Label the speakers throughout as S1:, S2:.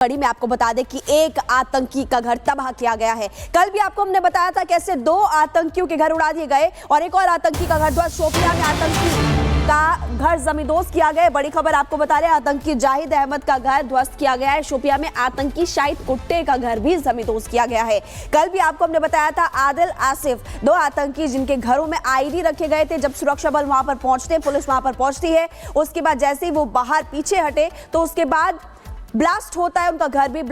S1: कड़ी में आपको बता दें कि एक आतंकी का घर तबाह किया गया है। कल भी आपको हमने बताया था कैसे 2 आतंकियों के घर उड़ा दिए गए और एक और आतंकी का घर ध्वस्त। शोपियां में आतंकी का घर जमींदोज किया गया। बड़ी खबर आपको बता रहे हैं, आतंकी जाहिद अहमद का घर ध्वस्त किया गया है। शोपियां में आतंकी शाहिद कुट्टे का घर भी जमींदोज किया गया है। कल भी आपको हमने बताया था आदिल आसिफ 2 आतंकी जिनके घरों में आईडी रखे गए थे, जब सुरक्षा बल वहां पर पहुंचते, पुलिस वहां पर पहुंचती है, उसके बाद जैसे ही वो बाहर पीछे हटे तो उसके बाद ब्लास्ट होता है, उनका घर भी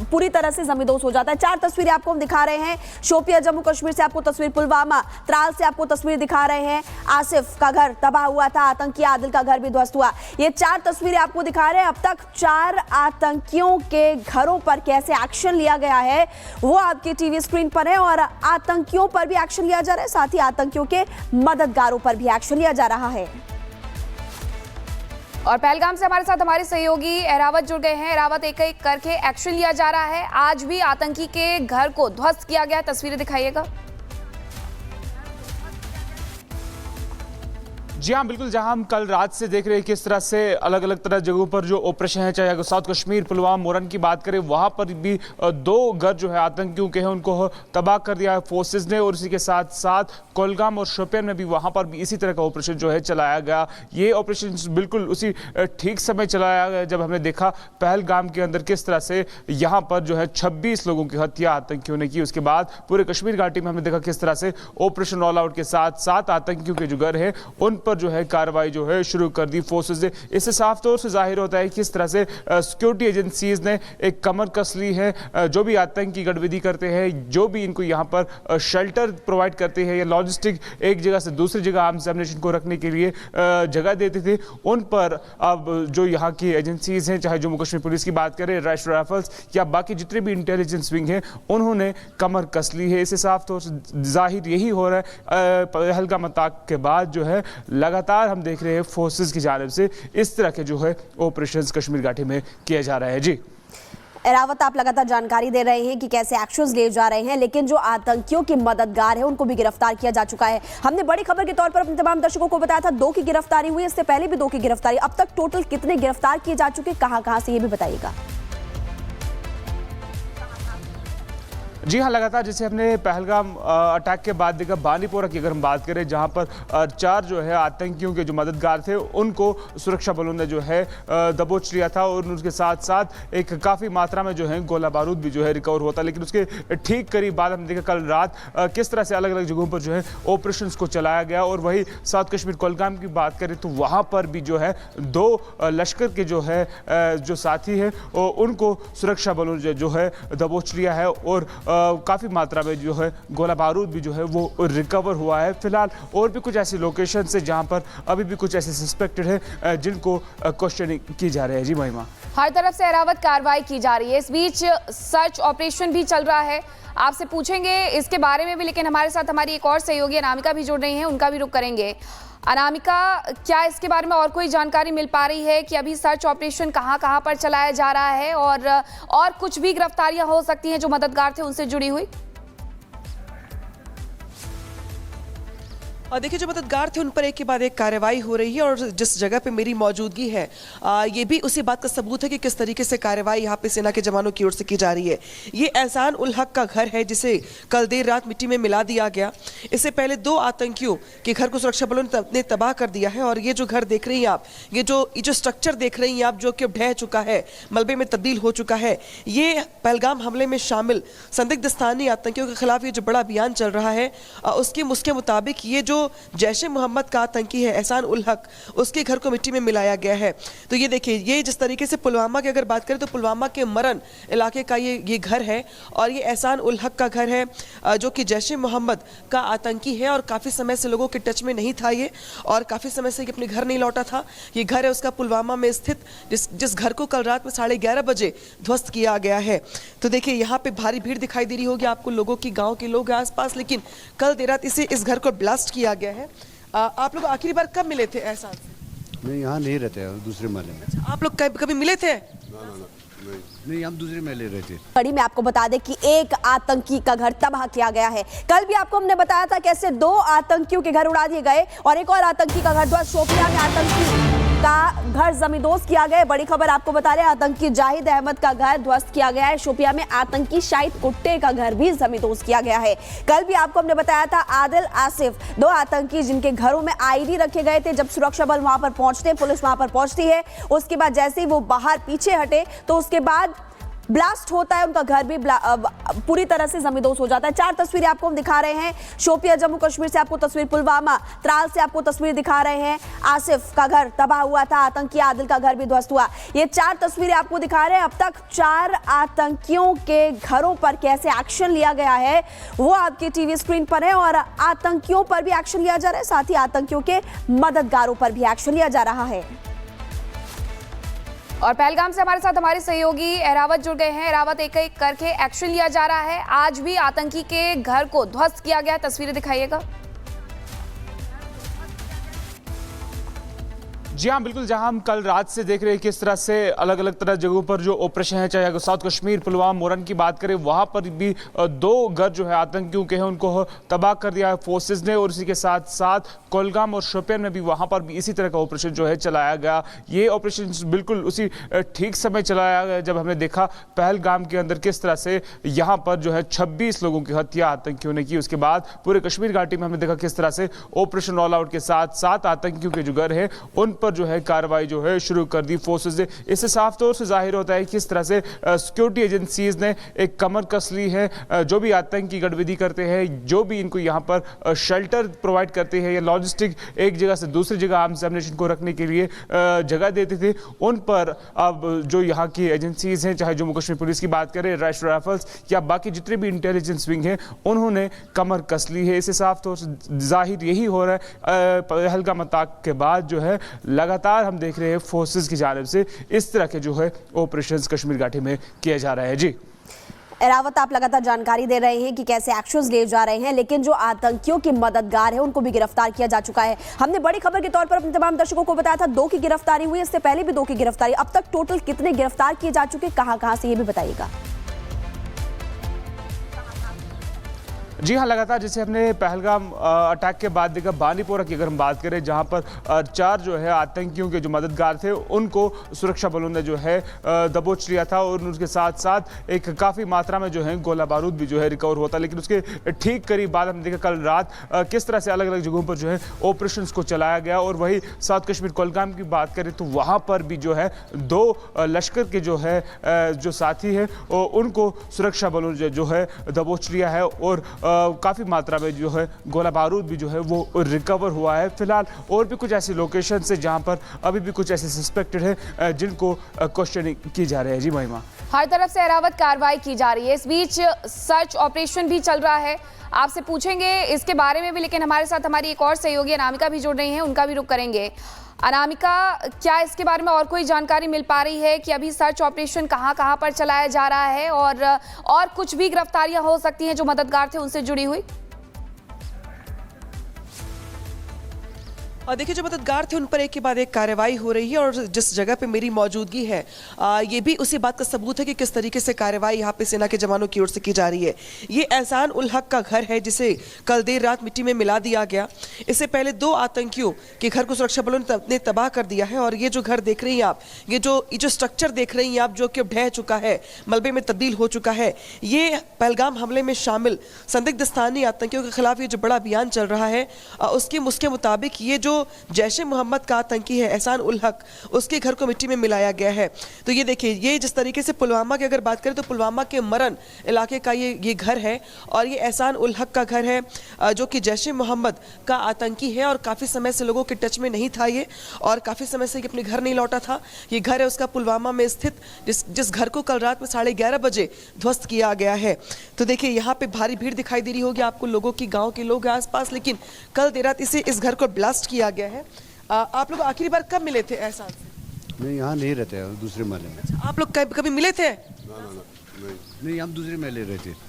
S1: पूरी तरह से जमींदोज हो जाता है। 4 तस्वीरें आपको हम दिखा रहे हैं। शोपियां जम्मू कश्मीर से आपको तस्वीर, पुलवामा त्राल से आपको तस्वीर दिखा रहे हैं। आसिफ का घर तबाह हुआ था, आतंकी आदिल का घर भी ध्वस्त हुआ। ये 4 तस्वीरें आपको दिखा रहे हैं। अब तक 4 आतंकियों के घरों पर कैसे एक्शन लिया गया है वो आपकी टीवी स्क्रीन पर है और आतंकियों पर भी एक्शन लिया जा रहा है, साथ ही आतंकियों के मददगारों पर भी एक्शन लिया जा रहा है।
S2: और पहलगाम से हमारे साथ हमारे सहयोगी एरावत जुड़ गए हैं। एरावत, एक एक करके एक्शन लिया जा रहा है। आज भी आतंकी के घर को ध्वस्त किया गया, तस्वीरें दिखाइएगा।
S3: जी हाँ, बिल्कुल। जहां हम कल रात से देख रहे हैं किस तरह से अलग अलग तरह जगहों पर जो ऑपरेशन है, चाहे साउथ कश्मीर, पुलवामा, मोरन की बात करें, वहां पर भी 2 घर जो है आतंकियों के हैं उनको तबाह कर दिया है फोर्सेस ने। और इसी के साथ साथ कोलगाम और शोपियान में भी वहां पर भी इसी तरह का ऑपरेशन जो है चलाया गया। ये ऑपरेशन बिल्कुल उसी ठीक समय चलाया गया जब हमने देखा पहलगाम के अंदर किस तरह से यहाँ पर जो है 26 लोगों की हत्या आतंकियों ने की। उसके बाद पूरे कश्मीर घाटी में हमने देखा किस तरह से ऑपरेशन ऑल आउट के साथ साथ आतंकियों के जो घर है उन पर जो है कार्रवाई जो है शुरू कर दी फोर्सेस ने। इससे साफ तौर से जाहिर होता है कि किस तरह से सिक्योरिटी एजेंसीज ने एक कमर कस ली है। जो भी आतंकी गतिविधि करते हैं, जो भी इनको यहाँ पर शेल्टर प्रोवाइड करते हैं या लॉजिस्टिक एक जगह से दूसरी जगह आर्म्स एमुनेशन को रखने के लिए जगह देते थे, उन पर अब जो यहाँ की एजेंसीज हैं, चाहे जम्मू कश्मीर पुलिस की बात करें, राष्ट्रीय राइफल्स या बाकी जितने भी इंटेलिजेंस विंग हैं, उन्होंने कमर कस ली है। इससे साफ तौर से जाहिर यही हो रहा है पहलगाम अटैक के बाद जो है लगातार हम देख रहे हैं फोर्सेस की जानिब से इस तरह के जो है ऑपरेशंस कश्मीर घाटी में किया जा रहा है। जी
S1: एरावत, आप लगातार जानकारी दे रहे हैं कि कैसे एक्शंस लिए जा रहे हैं, लेकिन जो आतंकियों के मददगार हैं उनको भी गिरफ्तार किया जा चुका है। हमने बड़ी खबर के तौर पर अपने तमाम दर्शकों को बताया था 2 की गिरफ्तारी हुई, इससे पहले भी 2 की गिरफ्तारी। अब तक टोटल कितने गिरफ्तार किए जा चुके, कहां से, ये भी बताइएगा।
S3: जी हाँ, लगातार जैसे हमने पहलगाम अटैक के बाद देखा बानीपोरा की अगर हम बात करें, जहां पर 4 जो है आतंकियों के जो मददगार थे उनको सुरक्षा बलों ने जो है दबोच लिया था और उसके साथ साथ एक काफ़ी मात्रा में जो है गोला बारूद भी जो है रिकवर होता। लेकिन उसके ठीक करीब बाद हमने देखा कल रात किस तरह से अलग अलग जगहों पर जो है ऑपरेशंस को चलाया गया। और वही साउथ कश्मीर कोलगाम की बात करें तो वहाँ पर भी जो है 2 लश्कर के जो है जो साथी हैं उनको सुरक्षा बलों ने जो है दबोच लिया है और काफ़ी मात्रा में जो है गोला बारूद भी जो है वो रिकवर हुआ है। फिलहाल और भी कुछ ऐसी लोकेशन है जहां पर अभी भी कुछ ऐसे सस्पेक्टेड है जिनको क्वेश्चनिंग की जा रही है। जी महिमा,
S2: हर तरफ से एरावत कार्रवाई की जा रही है, इस बीच सर्च ऑपरेशन भी चल रहा है। आपसे पूछेंगे इसके बारे में भी, लेकिन हमारे साथ हमारी एक और सहयोगी अनामिका भी जुड़ रही हैं, उनका भी रुख करेंगे। अनामिका, क्या इसके बारे में और कोई जानकारी मिल पा रही है कि अभी सर्च ऑपरेशन कहां पर चलाया जा रहा है और कुछ भी गिरफ्तारियां हो सकती हैं जो मददगार थे उनसे जुड़ी हुई?
S4: देखिए, जो मददगार थे उन पर एक के बाद एक कार्रवाई हो रही है और जिस जगह पे मेरी मौजूदगी है ये भी उसी बात का सबूत है कि किस तरीके से कार्रवाई यहाँ पे सेना के जवानों की ओर से की जा रही है। ये एहसान उल हक का घर है जिसे कल देर रात मिट्टी में मिला दिया गया। इससे पहले 2 आतंकियों के घर को सुरक्षा बलों ने तबाह कर दिया है। और ये जो घर देख रही हैं आप, ये जो स्ट्रक्चर देख रही हैं आप, जो कि अब ढह चुका है, मलबे में तब्दील हो चुका है, ये पहलगाम हमले में शामिल संदिग्ध स्थानीय आतंकियों के खिलाफ ये जो बड़ा अभियान चल रहा है उसके मुताबिक ये जो जैश ए मोहम्मद का आतंकी है एहसान उल हक, उसके घर को मिट्टी में मिलाया गया है। तो ये देखिए, ये जिस तरीके से पुलवामा की अगर बात करें तो पुलवामा के मरन इलाके का ये घर है और ये एहसान उल हक का घर है जो कि जैश ए मोहम्मद का आतंकी है और काफ़ी समय से लोगों के टच में नहीं था ये, और काफ़ी समय से अपने घर नहीं लौटा था। ये घर है उसका पुलवामा में स्थित, जिस घर को कल रात में 11:30 बजे ध्वस्त किया गया है। तो देखिए, यहाँ पे भारी भीड़ दिखाई दे रही होगी आपको, लोगों की, गाँव के लोग आसपास, लेकिन कल देर रात इस घर को ब्लास्ट किया गया है। आप लोग आखिरी बार कब मिले थे एहसान से?
S5: नहीं, यहाँ नहीं रहते हैं, दूसरे महल में।
S4: अच्छा, आप लोग कभी मिले थे?
S5: नहीं, हम दूसरे महल रहे थे।
S1: कड़ी में आपको बता दें कि एक आतंकी का घर तबाह किया गया है। कल भी आपको हमने बताया था कैसे 2 आतंकियों के घर उड़ा दिए गए और एक और आतंकी का घर ध्वस्त। शोपियां में आतंकी का घर जमींदोज किया गया। बड़ी खबर आपको बता रहे हैं, आतंकी जाहिद अहमद का घर ध्वस्त किया गया है। शोपिया में आतंकी शाहिद कुट्टे का घर भी जमींदोज किया गया है। कल भी आपको हमने बताया था, आदिल आसिफ, दो आतंकी जिनके घरों में आईडी रखे गए थे, जब सुरक्षा बल वहां पर पहुंचते, पुलिस वहां पर पहुंचती है, उसके बाद जैसे ही वो बाहर पीछे हटे तो उसके बाद ब्लास्ट होता है, उनका घर भी पूरी तरह से जमींदोज हो जाता है। चार तस्वीरें आपको हम दिखा रहे हैं। शोपिया जम्मू कश्मीर से आपको तस्वीर, पुलवामा त्राल से आपको तस्वीर दिखा रहे हैं। आसिफ का घर तबाह हुआ था, आतंकी आदिल का घर भी ध्वस्त हुआ। ये चार तस्वीरें आपको दिखा रहे हैं। अब तक 4 आतंकियों के घरों पर कैसे एक्शन लिया गया है वो आपकी टीवी स्क्रीन पर है, और आतंकियों पर भी एक्शन लिया जा रहा है, साथ ही आतंकियों के मददगारों पर भी एक्शन लिया जा रहा है।
S2: और पहलगाम से हमारे साथ हमारे सहयोगी एरावत जुड़ गए हैं। एरावत, एक एक करके एक्शन लिया जा रहा है। आज भी आतंकी के घर को ध्वस्त किया गया, तस्वीरें दिखाइएगा।
S3: जी हाँ, बिल्कुल। जहां हम कल रात से देख रहे हैं किस तरह से अलग अलग तरह जगहों पर जो ऑपरेशन है, चाहे अगर साउथ कश्मीर पुलवामा मोरन की बात करें, वहां पर भी 2 घर जो है आतंकियों के हैं उनको तबाह कर दिया है फोर्सेज ने, और इसी के साथ साथ कोलगाम और शोपियान में भी वहां पर भी इसी तरह का ऑपरेशन जो है चलाया गया। ये ऑपरेशन बिल्कुल उसी ठीक समय चलाया गया जब हमने देखा पहलगाम के अंदर किस तरह से यहाँ पर जो है 26 लोगों की हत्या आतंकियों ने की। उसके बाद पूरे कश्मीर घाटी में हमने देखा किस तरह से ऑपरेशन ऑल आउट के साथ साथ आतंकियों के जो घर है उन पर जो है कार्रवाई जो है शुरू कर दी फोर्सेज ने। इससे साफ तौर से जाहिर होता है किस तरह से सिक्योरिटी एजेंसीज ने एक कमर कस ली है। जो भी आतंकी गतिविधि करते हैं, जो भी इनको यहाँ पर शेल्टर प्रोवाइड करते हैं या लॉजिस्टिक एक जगह से दूसरी जगह आर्म्स एम्युनिशन को रखने के लिए जगह देते थे, उन पर अब जो यहाँ की एजेंसीज हैं, चाहे जम्मू कश्मीर पुलिस की बात करें, राष्ट्रीय राइफल्स या बाकी जितने भी इंटेलिजेंस विंग हैं, उन्होंने कमर कस ली है। इससे साफ तौर से जाहिर यही हो रहा है पहलगाम अटैक के बाद जो है लगातार हम देख रहे हैं फोर्सेस की जानिब से इस तरह के जो है ऑपरेशंस कश्मीर घाटी में किए जा रहे हैं। जी
S1: एरावत, आप लगातार जानकारी दे रहे हैं कि कैसे एक्शंस लिए जा रहे हैं, लेकिन जो आतंकियों के मददगार हैं उनको भी गिरफ्तार किया जा चुका है। हमने बड़ी खबर के तौर पर अपने तमाम दर्शकों को बताया था 2 की गिरफ्तारी हुई, इससे पहले भी 2 की गिरफ्तारी। अब तक टोटल कितने गिरफ्तार किए जा चुके, कहां से, ये भी बताइएगा।
S3: जी हाँ, लगातार जैसे हमने पहलगाम अटैक के बाद देखा, बानीपोरा की अगर हम बात करें, जहां पर 4 जो है आतंकियों के जो मददगार थे उनको सुरक्षा बलों ने जो है दबोच लिया था, और उसके साथ साथ एक काफ़ी मात्रा में जो है गोला बारूद भी जो है रिकवर होता। लेकिन उसके ठीक करीब बाद हमने देखा कल रात किस तरह से अलग अलग जगहों पर जो है ऑपरेशन को चलाया गया। और वही साउथ कश्मीर कोलगाम की बात करें तो वहाँ पर भी जो है 2 लश्कर के जो है जो साथी है उनको सुरक्षा बलों ने जो है दबोच लिया है, और काफ़ी मात्रा में जो है गोला बारूद भी जो है वो रिकवर हुआ है। फिलहाल और भी कुछ ऐसी लोकेशन है जहां पर अभी भी कुछ ऐसे सस्पेक्टेड है जिनको क्वेश्चनिंग की जा रही है। जी महिमा,
S2: हर तरफ से एरावत कार्रवाई की जा रही है। इस बीच सर्च ऑपरेशन भी चल रहा है, आपसे पूछेंगे इसके बारे में भी, लेकिन हमारे साथ हमारी एक और सहयोगी अनामिका भी जुड़ रही हैं, उनका भी रुख करेंगे। अनामिका, क्या इसके बारे में और कोई जानकारी मिल पा रही है कि अभी सर्च ऑपरेशन कहां पर चलाया जा रहा है, और कुछ भी गिरफ्तारियां हो सकती हैं जो मददगार थे उनसे जुड़ी हुई?
S4: और देखिए, जो मददगार थे उन पर एक के बाद एक कार्रवाई हो रही है, और जिस जगह पे मेरी मौजूदगी है ये भी उसी बात का सबूत है कि किस तरीके से कार्रवाई यहाँ पे सेना के जवानों की ओर से की जा रही है। ये एहसान उल हक का घर है जिसे कल देर रात मिट्टी में मिला दिया गया। इससे पहले 2 आतंकियों के घर को सुरक्षा बलों ने तबाह कर दिया है, और ये जो घर देख रही हैं आप, ये जो स्ट्रक्चर देख रही हैं आप, जो कि अब ढह चुका है, मलबे में तब्दील हो चुका है, ये पहलगाम हमले में शामिल संदिग्ध स्थानीय आतंकियों के खिलाफ ये जो बड़ा अभियान चल रहा है उसके मुताबिक ये जो जैश ए मोहम्मद का आतंकी है एहसान उल हक, उसके घर को मिट्टी में मिलाया गया है। तो ये देखिए, ये जिस तरीके से पुलवामा की अगर बात करें तो पुलवामा के मरन इलाके का ये घर है, और ये एहसान उल हक का घर है जो कि जैश ए मोहम्मद का आतंकी है, और काफ़ी समय से लोगों के टच में नहीं था ये, और काफ़ी समय से अपने घर नहीं लौटा था। ये घर है उसका पुलवामा में स्थित, जिस घर को कल रात में 11:30 बजे ध्वस्त किया गया है। तो देखिए, यहाँ पे भारी भीड़ दिखाई दे रही होगी आपको, लोगों की, गाँव के लोग आसपास, लेकिन कल देर रात इस घर को ब्लास्ट किया गया है। आप लोग आखिरी बार कब मिले थे एहसान से?
S5: नहीं, यहाँ नहीं रहते हैं, दूसरे महल में।
S4: आप लोग कभी मिले थे?
S5: नहीं, हम दूसरे महल रहते।